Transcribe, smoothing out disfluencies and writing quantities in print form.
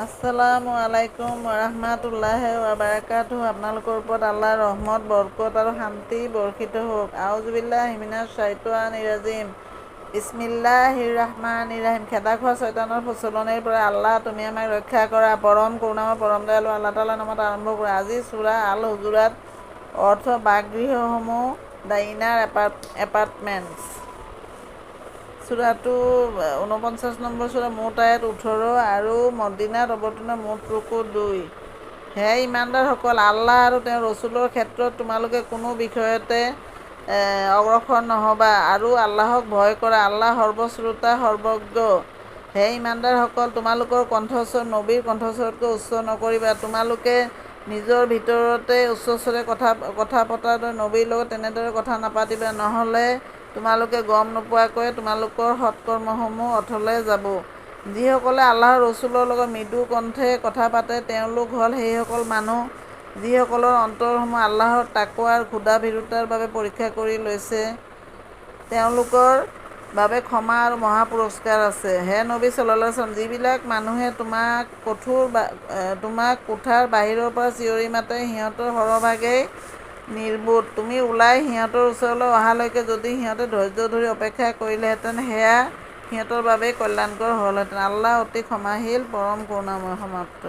আসসালামু আলাইকুম ওয়াৰাহমাতুল্লাহি ওয়াবাৰাকাতুহু। আপোনালোকৰ ওপৰত আল্লাহৰ ৰহমত, বৰকত আৰু শান্তি বৰ্ষিত হওক। আউযুবিল্লাহি মিনাশ শাইতানিৰ ৰাজিম। বিসমিল্লাহিৰ ৰাহমানিৰ ৰাহিম। খেদা খোৱা শয়তানৰ প্ৰচলনিৰ পৰা আল্লাহ তুমি আমাক ৰক্ষা কৰা। পৰম কৰোণাময় পৰম দয়ালু আল্লাহ তাআলাৰ নামত আৰম্ভ কৰা। আজি সূৰা আল হুজুৰাত, অৰ্থ বাসগৃহসমূহ, দ্য ইনাৰ এপাৰ্টমেণ্টছ। সূৰাটো ৪৯ নম্বৰ সূৰা, মুঠ আয়াত ১৮ আৰু মদিনাত অৱতীৰ্ণ, মুঠ ৰুকু ২। হে ইমানদাৰসকল, আল্লাহ আৰু তেওঁৰ ৰছুলৰ ক্ষেত্ৰত তোমালোকে কোনো বিষয়তে অগ্ৰসৰ নহবা আৰু আল্লাহক ভয় কৰা। আল্লাহ সৰ্বশ্ৰোতা সৰ্বজ্ঞ। হে ইমানদাৰসকল, তোমালোকৰ কণ্ঠস্বৰ নবীৰ কণ্ঠস্বৰতকৈ উচ্চ নকৰিবা। তোমালোকে নিজৰ ভিতৰতে উচ্চস্বৰে কথা পতাৰ দৰে নবীৰ লগত তেনেদৰে কথা নাপাতিবা, নহ'লে তোমালোকে গম নোপোৱাকৈয়ে তোমালোকৰ সৎকৰ্মসমূহ অথলে যাব। যিসকলে আল্লাহৰ ৰছুলৰ লগত মৃদু কণ্ঠে কথা পাতে, তেওঁলোক হ'ল সেইসকল মানুহ যিসকলৰ অন্তৰসমূহ আল্লাহৰ তাকৱা আৰু ক্ষুধা-ভীৰুতাৰ বাবে পৰীক্ষা কৰি লৈছে। তেওঁলোকৰ বাবে ক্ষমা আৰু মহা পুৰস্কাৰ আছে। হে নবী সাল্লাল্লাহু আলাইহি ওয়াসাল্লাম, যিবিলাক মানুহে তোমাক কোঠাৰ বাহিৰৰ পৰা চিঞৰি মাতে, সিহঁতৰ সৰহভাগেই নিৰ্বোধ। তুমি ওলাই সিহঁতৰ ওচৰলৈ অহালৈকে যদি সিহঁতে ধৈৰ্য ধৰি অপেক্ষা কৰিলেহেঁতেন, সেয়া সিহঁতৰ বাবেই কল্যাণকৰ হ'লহেঁতেন। আল্লাহ অতি ক্ষমাশীল, পৰম কৰুণাময়। সমাপ্ত।